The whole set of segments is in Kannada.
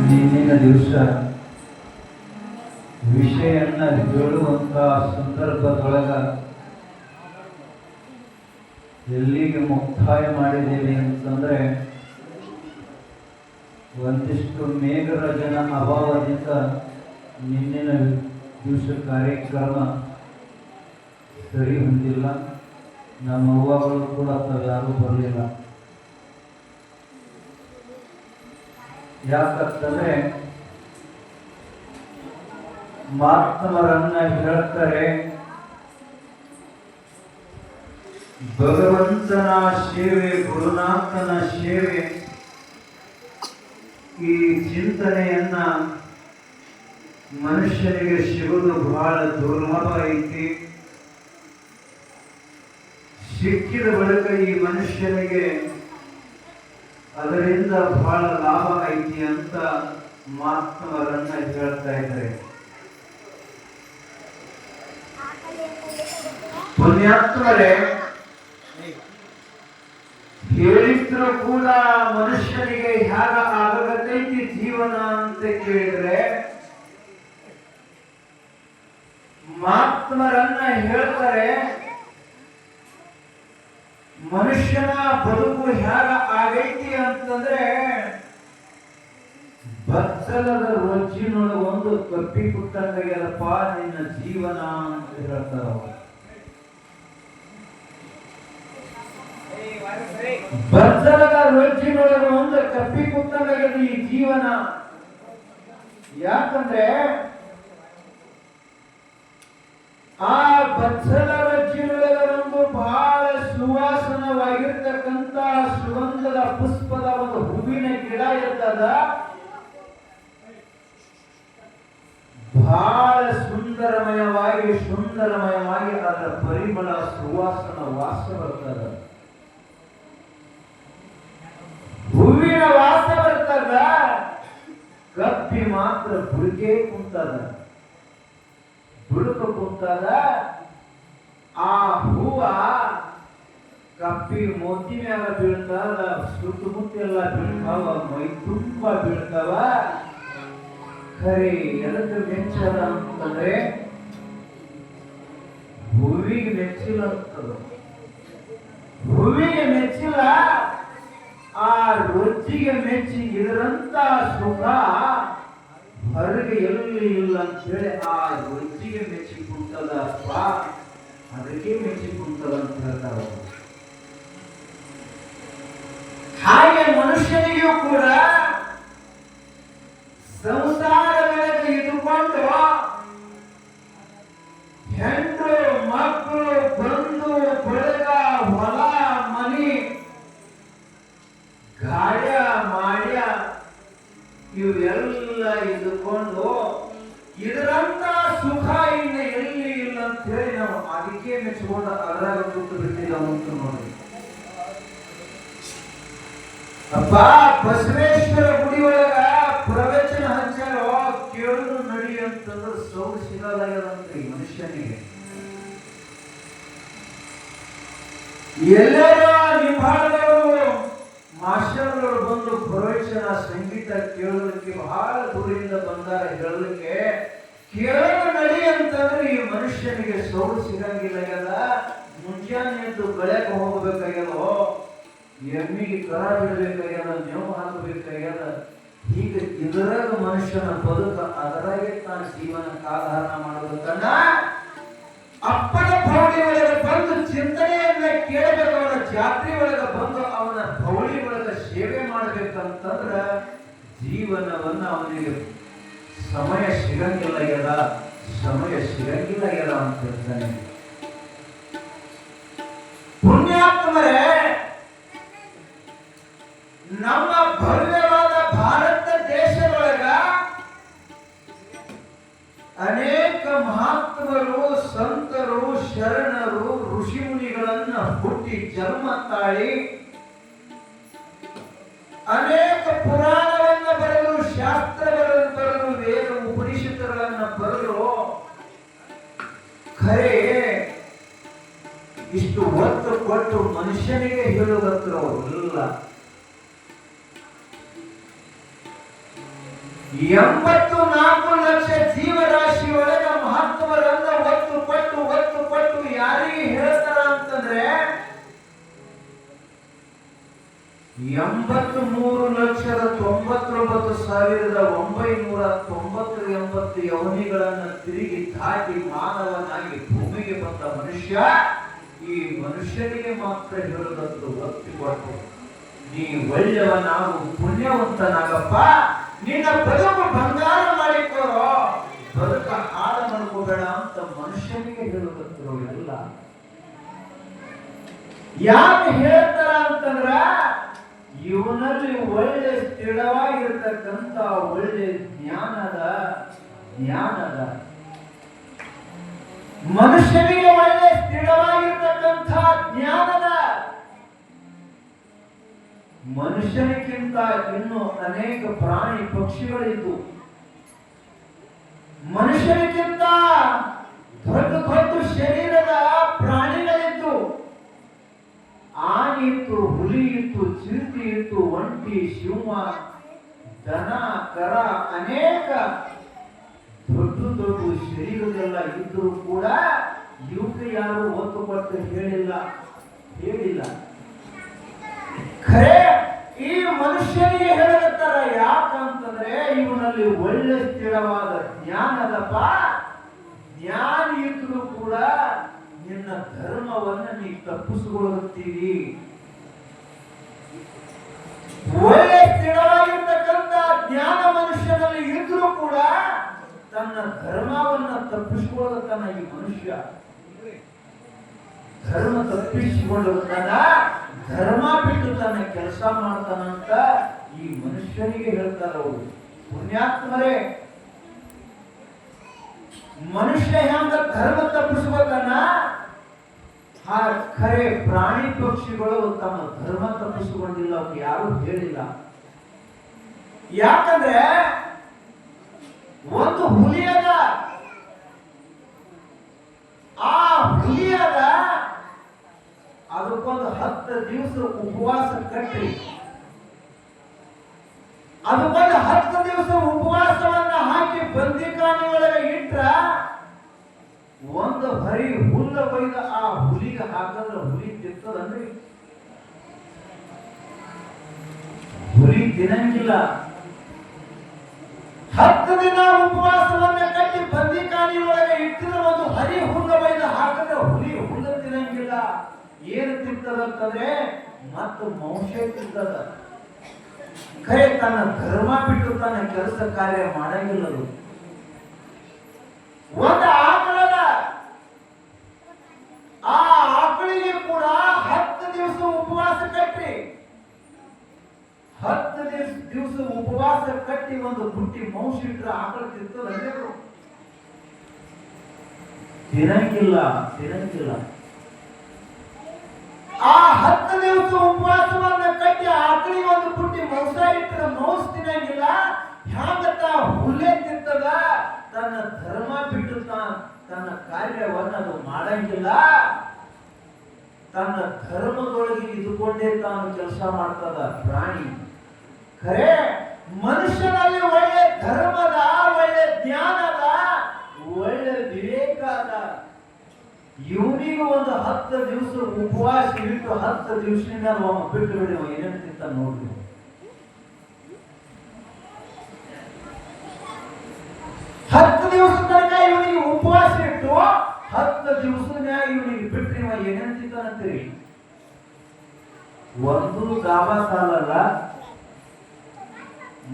ನಿನ್ನಿನ ದಿವಸ ವಿಷಯನ್ನ ಹೇಳುವಂತ ಸಂದರ್ಭದೊಳಗ ಎಲ್ಲಿಗೆ ಮುಕ್ತಾಯ ಮಾಡಿದ್ದೇವೆ ಅಂತಂದ್ರೆ ಒಂದಿಷ್ಟು ಮೇಘರಾಜನ ಅಭಾವದಿಂದ ನಿನ್ನಿನ ದಿವಸ ಕಾರ್ಯಕ್ರಮ ಸರಿ ಹೊಂದಿಲ್ಲ. ನಮ್ಮ ಅವ್ವಗಳು ಕೂಡ ಯಾರೂ ಬರಲಿಲ್ಲ. ಯಾಕಂತಂದ್ರೆ ಮಹಾತ್ಮರನ್ನ ಹೇಳ್ತಾರೆ, ಭಗವಂತನ ಸೇವೆ, ಗುರುನಾಥನ ಸೇವೆ, ಈ ಚಿಂತನೆಯನ್ನ ಮನುಷ್ಯನಿಗೆ ಸಿಗುವುದು ಬಹಳ ದುರ್ಲಭ ಐತಿ. ಸಿಕ್ಕಿದ ಬಳಿಕ ಈ ಮನುಷ್ಯನಿಗೆ ಅದರಿಂದ ಬಹಳ ಲಾಭ ಐತಿ ಅಂತ ಮಹಾತ್ಮರನ್ನ ಹೇಳ್ತಾ ಇದ್ದಾರೆ. ಪುಣ್ಯಾತ್ಮರೇ, ಹೇಳಿದ್ರು ಕೂಡ ಮನುಷ್ಯನಿಗೆ ಹೇಗ ಆಗತೈತಿ ಜೀವನ ಅಂತ ಕೇಳಿದ್ರೆ ಮಹಾತ್ಮರನ್ನ ಹೇಳ್ತಾರೆ, ಮನುಷ್ಯನ ಬದುಕು ಹೇಗ ಆಗೈತಿ ಅಂತಂದ್ರೆ ಬಚ್ಚಲದ ರೊಚ್ಚಿನೊಳಗೆ ಒಂದು ಕಪ್ಪಿ ಕುಟ್ಟಂಗಪ್ಪ ನಿನ್ನ ಜೀವನ ಅಂತ ಹೇಳ್ತಾರ. ಬಚ್ಚಲದ ರೊಚ್ಚಿನೊಳಗೆ ಒಂದು ಕಪ್ಪಿ ಕುಟ್ಟಂಗಾಗ್ಯದ ಈ ಜೀವನ. ಯಾಕಂದ್ರೆ ಆ ಬಚ್ಚಲ ರೊಚ್ಚಿನೊಳಗೆ ಒಂದು ಬಹಳ ಸುವಾಸನವಾಗಿರ್ತಕ್ಕಂತ ಸುಗಂಧದ ಪುಷ್ಪದ ಒಂದು ಹೂವಿನ ಗಿಡ ಇರ್ತದ. ಬಹಳ ಸುಂದರಮಯವಾಗಿ ಅದರ ಪರಿಮಳ ಸುವಾಸನ ವಾಸ ಬರ್ತದ, ಹೂವಿನ ವಾಸ ಬರ್ತದ. ಕಪ್ಪಿ ಮಾತ್ರ ಬುಡಕೆ ಕುಂತದ, ಬುಡಕ ಕುಂತದ. ಆ ಹೂವ ಕಪ್ಪಿ ಮೋತಿ ಮ್ಯಾಗ ಬೀಳ್ತಾವ, ಸುತ್ತಮುತ್ತ ಎಲ್ಲ ಬೀಳ್ತಾವ, ಮೈ ತುಂಬ ಬೀಳ್ತಾವ. ಖರೆ ಎದಕ್ಕೆ ಮೆಚ್ಚದ ಅಂತಂದ್ರೆ ಹೂವಿಗೆ ಮೆಚ್ಚಿಲ್ಲ ಅಂತದ. ಹೂವಿಗೆ ಮೆಚ್ಚಿಲ್ಲ, ಆ ರೊಚ್ಚಿಗೆ ಮೆಚ್ಚಿ ಇದರಂತ ಸುಖ ಹೊರಗೆ ಎಲ್ಲಿ ಇಲ್ಲ ಅಂತ ಹೇಳಿ ಆ ರೊಚ್ಚಿಗೆ ಮೆಚ್ಚಿ ಕುಂತದಪ್ಪ, ಅದಕ್ಕೆ ಮೆಚ್ಚಿ ಕುಂತದ ಅಂತ ಹೇಳ್ತಾರ. ಹಾಗೆ ಮನುಷ್ಯನಿಗೂ ಕೂಡ ಸಂಸಾರಗಳಿಗೆ ಇದುಕೊಂಡು ಹೆಂಡ್ರು ಮಕ್ಕಳು ಬಂಧು ಬಳಗ ಹೊಲ ಮನಿ ಗಾಡ್ಯ ಮಾಡ್ಯ ಇವೆಲ್ಲ ಇದುಕೊಂಡು ಇದರಂತ ಸುಖ ಇನ್ನು ಎಲ್ಲಿ ಇಲ್ಲ ಅಂತ ಹೇಳಿ ನಾವು ಅದಕ್ಕೆ ಮೆಚ್ಚಿಕೊಂಡು ಅದ್ರಾಗ ಕೂತು ಬಿಟ್ಟಿದ್ದಾವ ಅಂತ ನೋಡಿ. ಅಪ್ಪ ಬಸವೇಶ್ವರ ಗುಡಿ ಒಳಗ ಪ್ರವಚನ ಹಚ್ಚಾರೋ ಕೇಳುದು ನಡಿ ಅಂತಂದ್ರೆ ಸೌದು ಸಿಗಲಾಗ್ಯದಂತ ಈ ಮನುಷ್ಯನಿಗೆ. ಎಲ್ಲರೂ ನಿಂಬಾಳದವರು ಮಾಸ್ಟರ್ಗಳು ಬಂದು ಪ್ರವಚನ ಸಂಗೀತ ಕೇಳೋದಕ್ಕೆ ಬಹಳ ದೂರದಿಂದ ಬಂದಾರ ಹೇಳಲಿಕ್ಕೆ. ಕೇಳೋದು ನಡಿ ಅಂತಂದ್ರೆ ಈ ಮನುಷ್ಯನಿಗೆ ಸೌದು ಸಿಗಂಗಿಲ್ಲ. ಮುಂಜಾನೆ ಎದ್ದು ಬೆಳಗ್ಗೆ ಹೋಗಬೇಕಾಗ್ಯದೋ, ಎಮ್ಮಿಗೆ ಕರ ಬಿಡಬೇಕಾಗ್ಯದ, ಮೇವು ಹಾಕಬೇಕಾಗ್ಯದ. ಹೀಗೆ ಇದರಾಗ ಮನುಷ್ಯನ ಬದುಕ ಅದರಾಗೆ ತಾನು ಜೀವನಕ್ಕೆ ಆಧಾರ ಮಾಡಬೇಕನ್ನ ಅಪ್ಪನ ಭವನಿ ಒಳಗೆ ಬಂದು ಚಿಂತನೆಯನ್ನ ಕೇಳಬೇಕು. ಅವನ ಜಾತ್ರೆ ಒಳಗೆ ಬಂದು ಅವನ ಭವನಿ ಒಳಗೆ ಸೇವೆ ಮಾಡಬೇಕಂತಂದ್ರ ಜೀವನವನ್ನ ಅವನಿಗೆ ಸಮಯ ಸಿಗಂಗಿಲ್ಲ ಅಂತ ಹೇಳ್ತಾನೆ. ಪುಣ್ಯಾತ್ಮರೇ, ನಮ್ಮ ಭವ್ಯವಾದ ಭಾರತ ದೇಶದೊಳಗ ಅನೇಕ ಮಹಾತ್ಮರು, ಸಂತರು, ಶರಣರು, ಋಷಿ ಮುನಿಗಳನ್ನ ಹುಟ್ಟಿ ಜನ್ಮ ತಾಳಿ ಅನೇಕ ಪುರಾಣವನ್ನ ಬರೆದು, ಶಾಸ್ತ್ರಗಳನ್ನು ಬರೆದು, ವೇದ ಉಪನಿಷತ್ತುಗಳನ್ನ ಬರೆದು. ಖರೆ ಇಷ್ಟು ಒತ್ತು ಕೊಟ್ಟು ಮನುಷ್ಯನಿಗೆ ಹೇಳುವುದತ್ರ ಅವರಿಲ್ಲ. 84 ಲಕ್ಷ ಜೀವರಾಶಿ ಒಳಗೆ ಮಹತ್ವರನ್ನ ಒತ್ತು ಕೊಟ್ಟು ಯಾರಿಗೆ ಹೇಳ್ತಾರ ಅಂತಂದ್ರೆ 83,99,990 ಯೋನಿಗಳನ್ನು ತಿರುಗಿ ದಾಟಿ ಮಾನವನಾಗಿ ಭೂಮಿಗೆ ಬಂದ ಮನುಷ್ಯ ಈ ಮನುಷ್ಯನಿಗೆ ಮಾತ್ರ ಹೇಳುವುದನ್ನು ಒತ್ತಿಕೊಟ್ಟು ನೀ ಒಳ್ಳೆಯವನಾಗು ಪುಣ್ಯವಂತನಾಗಪ್ಪ, ನಿನ್ನ ಬದುಕು ಬಂಗಾರ ಮಾಡಿಕೊಳ್ಳೋ, ಬದುಕ ಹಾಳು ಮಾಡ್ಕೋಬೇಡ ಅಂತ ಮನುಷ್ಯನಿಗೆ ಹೇಳುತ್ತಿರೋ ಎಲ್ಲ ಯಾಕೆ ಹೇಳ್ತಾರ ಅಂತಂದ್ರ ಇವನಲ್ಲಿ ಒಳ್ಳೆ ಸ್ಥಿರವಾಗಿರ್ತಕ್ಕಂಥ ಒಳ್ಳೆ ಜ್ಞಾನದ ಮನುಷ್ಯನಿಗೆ ಒಳ್ಳೆ ಸ್ಥಿರವಾಗಿರ್ತಕ್ಕಂಥ ಜ್ಞಾನದ ಮನುಷ್ಯನಿಗಿಂತ ಇನ್ನು ಅನೇಕ ಪ್ರಾಣಿ ಪಕ್ಷಿಗಳಿದ್ದು, ಮನುಷ್ಯನಿಗಿಂತ ದೊಡ್ಡ ದೊಡ್ಡ ಶರೀರದ ಪ್ರಾಣಿಗಳಿದ್ದು, ಆನೆ ಇತ್ತು, ಹುಲಿ ಇತ್ತು, ಚಿರತೆ ಇತ್ತು, ಒಂಟಿ, ಸಿಂಹ, ದನ, ಕರ, ಅನೇಕ ದೊಡ್ಡ ದೊಡ್ಡ ಶರೀರದೆಲ್ಲ ಇದ್ದರೂ ಕೂಡ ಇವಕ್ಕೆ ಯಾರು ಒತ್ತು ಕೊಟ್ಟು ಹೇಳಿಲ್ಲ. ಖರೆ ಈ ಮನುಷ್ಯನಿಗೆ ಹೇಳತ್ತಾರ. ಯಾಕಂತಂದ್ರೆ ಇವನಲ್ಲಿ ಒಳ್ಳೆ ಸ್ಥಿರವಾದ ಜ್ಞಾನದಪ್ಪ. ಜ್ಞಾನ ಇದ್ರೂ ಕೂಡ ನಿನ್ನ ಧರ್ಮವನ್ನ ನೀ ತಪ್ಪಿಸಿಕೊಳ್ಳುತ್ತೀರಿ. ಒಳ್ಳೆ ಸ್ಥಿರವಾಗಿರ್ತಕ್ಕಂಥ ಜ್ಞಾನ ಮನುಷ್ಯನಲ್ಲಿ ಇದ್ರೂ ಕೂಡ ತನ್ನ ಧರ್ಮವನ್ನ ತಪ್ಪಿಸಿಕೊಳ್ಳುತ್ತಾನ. ಈ ಮನುಷ್ಯ ಧರ್ಮ ತಪ್ಪಿಸಿಕೊಳ್ಳುತ್ತಾನ, ಧರ್ಮ ಬಿಟ್ಟು ತನ್ನ ಕೆಲಸ ಮಾಡ್ತಾನಂತ ಈ ಮನುಷ್ಯನಿಗೆ ಹೇಳ್ತಾರ ಅವರು. ಪುಣ್ಯಾತ್ಮರೇ, ಮನುಷ್ಯ ಹೆಂಗ ಧರ್ಮ ತಪ್ಪಿಸ್ಬೇಕನ್ನ ಖರೆ ಪ್ರಾಣಿ ಪಕ್ಷಿಗಳು ತಮ್ಮ ಧರ್ಮ ತಪ್ಪಿಸಿಕೊಂಡಿಲ್ಲ, ಅವ್ರು ಯಾರು ಹೇಳಿಲ್ಲ. ಯಾಕಂದ್ರೆ ಒಂದು ಹುಲಿಯದ, ಆ ಹುಲಿಯದ ಅದಕ್ಕೊಂದು 10 ದಿವಸ ಉಪವಾಸ ಕಟ್ಟಿ, ಅದಕ್ಕೊಂದು 10 ದಿವಸ ಉಪವಾಸವನ್ನ ಹಾಕಿ ಬಂದಿಖಾನೆ ಒಳಗೆ ಇಟ್ರ ಒಂದು ಹರಿ ಹುಲ್ಲ ಬೈದ ಆ ಹುಲಿಗೆ ಹಾಕಿದ್ರೆ ಹುಲಿ ತಿರ್ತದನ್ರಿ? ಹುಲಿ ತಿನ್ನಂಗಿಲ್ಲ. 10 ದಿನ ಉಪವಾಸವನ್ನ ಕಟ್ಟಿ ಬಂದಿಖಾನೆ ಒಳಗೆ ಇಟ್ಟಿದ್ರೆ ಒಂದು ಹರಿ ಹುಲ್ಲ ಬೈದ ಹಾಕಿದ್ರೆ ಹುಲಿ ಹುಲ್ಲ ತಿನ್ನಂಗಿಲ್ಲ. ಏನು ತಿಂತದಂತಂದ್ರೆ ಮತ್ತು ಮಾಂಸ ತಿಂತದ. ಖರೆ ತನ್ನ ಧರ್ಮ ಬಿಟ್ಟು ತನ್ನ ಕೆಲಸ ಕಾರ್ಯ ಮಾಡಂಗಿಲ್ಲದು. ಒಂದು ಆಕಳದ, ಆ ಆಕಳಿಗೆ ಕೂಡ 10 ದಿವಸ ಉಪವಾಸ ಕಟ್ಟಿ, 10 ದಿವಸ ಉಪವಾಸ ಕಟ್ಟಿ ಒಂದು ಬುಟ್ಟಿ ಮಾಂಸ ಇಟ್ರೆ ಆಕಳ ತಿಂತದಂದ್ರೆ ತಿನ್ನಂಗಿಲ್ಲ. ಆ 10 ದಿವಸ ಉಪವಾಸವನ್ನ ಕಟ್ಟಿ ಆಕಳಿಗೆ ಒಂದು ಬುಟ್ಟಿ ಮಾಂಸ ಇಟ್ಟರೆ ಮಾಂಸ ತಿನ್ನಂಗಿಲ್ಲ. ಹ್ಯಾಂಗತ್ತ ಹುಲ್ಲೆ ತಿಂತದ, ತನ್ನ ಧರ್ಮ ಬಿಟ್ಟು ತನ್ನ ಕಾರ್ಯವನ್ನ ಅದು ಮಾಡಂಗಿಲ್ಲ. ತನ್ನ ಧರ್ಮದೊಳಗೆ ಇದ್ದುಕೊಂಡೇ ತಾನು ಕೆಲಸ ಮಾಡ್ತದ ಪ್ರಾಣಿ. ಖರೆ ಮನುಷ್ಯನಲ್ಲಿ ಒಳ್ಳೆ ಧರ್ಮದ, ಒಳ್ಳೆ ಜ್ಞಾನದ, ಒಳ್ಳೆ ವಿವೇಕದ. ಇವನಿಗೂ ಒಂದು 10 ದಿವಸ ಉಪವಾಸ ಇಟ್ಟು 10 ದಿವಸದಿಂದ ಬಿಟ್ಟು ಬಿಡಿ ಏನೇನು ತಿಂತ ನೋಡ್ರಿ. 10 ದಿವಸ ತನಕ ಇವನಿಗೆ ಉಪವಾಸ ಇಟ್ಟು 10 ದಿವಸದ ಇವನಿಗೆ ಬಿಟ್ರಿ ಏನೇನು ತಿಂತಾನಂತೀರಿ? ಒಂದು ಗಾಬ ಸಾಲಲ್ಲ,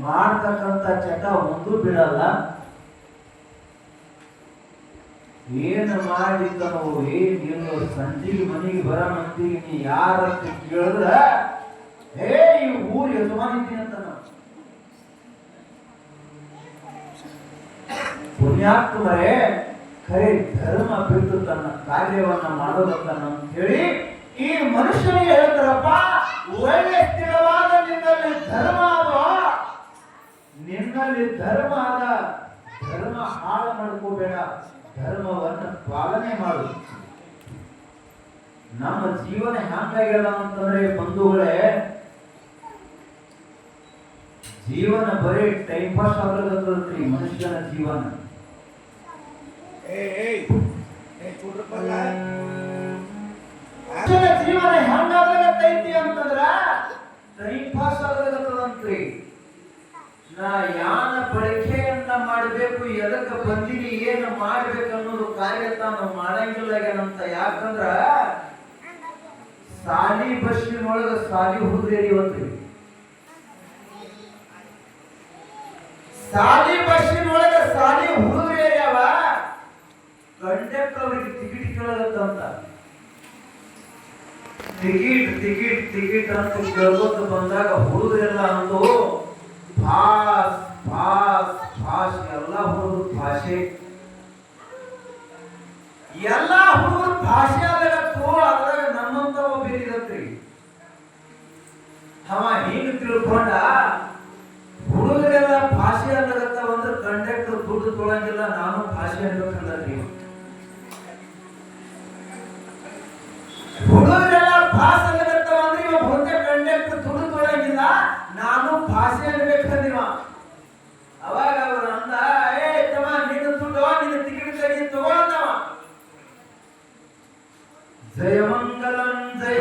ಮಾಡ್ತಕ್ಕಂಥ ಚಟ ಒಂದು ಬಿಡಲ್ಲ. ಏನು ಮಾಡಿದ್ದನೋ ಏನು ಸಂಜೆಗೆ ಮನೆಗೆ ಬರ ಮಂದಿಗೆ ನೀ ಯಾರಂತ ಕೇಳಿದ್ರ ಈ ಊರು ಯಜಮಾನಿದ್ದೀನಿ ಅಂತ ನಾವು. ಪುಣ್ಯಾತ್ಮರೇ, ಖರೆ ಧರ್ಮ ಬಿಟ್ಟು ತನ್ನ ಕಾರ್ಯವನ್ನ ಮಾಡೋದನ್ನ ಅಂತ ಹೇಳಿ ಈ ಮನುಷ್ಯನಿಗೆ ಹೇಳ್ತಾರಪ್ಪ. ಒಳ್ಳೆ ಸ್ಥಿರವಾದ ನಿನ್ನಲ್ಲಿ ಧರ್ಮ ಅದ, ನಿನ್ನಲ್ಲಿ ಧರ್ಮ ಅದ, ಧರ್ಮ ಹಾಳು ಮಾಡ್ಕೋಬೇಡ, ಧರ್ಮವನ್ನು ಪಾಲನೆ ಮಾಡು. ನಮ್ಮ ಜೀವನ ಹ್ಯಾಂಗಾಗ್ಯದ ಅಂತಂದ್ರೆ ಬಂಧುಗಳೇ, ಜೀವನ ಬರೀ ಟೈಮ್ ಪಾಸ್ ಆಗ್ಲಕತ್ತದ್ರಿ ಮನುಷ್ಯನ ಜೀವನ. ಮನುಷ್ಯನ ಜೀವನ ಹೆಂಗಾಗ್ಲಕತ್ತೈತಿ ಅಂತಂದ್ರ ಟೈಮ್ ಪಾಸ್ ಆಗ್ಲಕತ್ತದಂತ್ರಿ. ನಾ ಯಾನ ಬಳಕೆಯನ್ನ ಮಾಡಬೇಕು, ಎದಕ್ಕ ಬಂದಿನಿ, ಏನು ಮಾಡ್ಬೇಕು ಅನ್ನೋದು ಕಾರ್ಯ ತಾನು ಮಾಡಂಗಿಲ್ಲ ಅಂತ. ಯಾಕಂದ್ರ ಸಾಲಿ ಬಸ್ಸಿನೊಳಗ ಸಾಲಿ ಹುಡುಗರಿ ಇವತ್ತು ಸಾಲಿ ಬಸ್ಸಿನೊಳಗ ಸಾಲಿ ಹುಡುಗರಿ ಅವ ಕಂಡಕ್ಟರ್ ಅವ್ರಿಗೆ ಟಿಕೆಟ್ ಕೇಳಗತ್ತಂತ. ಟಿಕೆಟ್ ಟಿಕೆಟ್ ಟಿಕೆಟ್ ಅಂತ ಕೇಳ್ಕೊತ ಬಂದಾಗ ಹುಡುಗರೆಲ್ಲ ಅಂದು ಪಾಸ್ ಪಾಸ್ ಪಾಸ್. ಎಲ್ಲ ಹುಡುಗರು ಭಾಷೆ, ಎಲ್ಲ ಹುಡುಗರು ಭಾಷೆ ಆಗತ್ತು. ಅದ್ರಾಗ ನಮ್ಮಂತವ ಬೇರಿದತ್ರಿ. ಅವ ಹಿಂಗ ತಿಳ್ಕೊಂಡ ಹುಡುಗರೆಲ್ಲ ಭಾಷೆ ಆಗತ್ತ ಅಂದ್ರೆ ಕಂಡಕ್ಟರ್ ದುಡ್ಡು ತೊಳಂಗಿಲ್ಲ, ನಾನು ಭಾಷೆ ಅನ್ಬೇಕಂದ್ರಿ. ಹುಡುಗರೆಲ್ಲ ಭಾಷೆ ಆಗತ್ತವ ಅಂದ್ರೆ ಇವ ಮುಂದೆ ಕಂಡಕ್ಟರ್ ದುಡ್ಡು ತೊಳಂಗಿಲ್ಲ, ನಾನು ಭಾಷೆ ಅನ್ಬೇಕಂದಿವ. ಅವಾಗ ಅವ್ರು ಅಂದ, ಏ ತಮ್ಮ ನಿನ್ನ ದುಡ್ಡು ನಿನ್ನ ಟಿಕೆಟ್ ಕೈ ತಗೊಂಡವ. ಜಯ ಮಂಗಲಂ ಜಯ